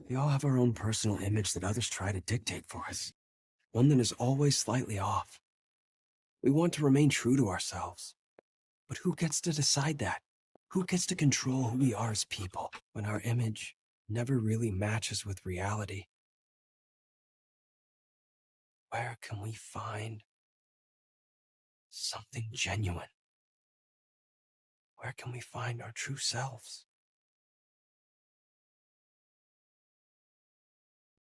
We all have our own personal image that others try to dictate for us, one that is always slightly off. We want to remain true to ourselves. But who gets to decide that? Who gets to control who we are as people when our image never really matches with reality? Where can we find something genuine? Where can we find our true selves?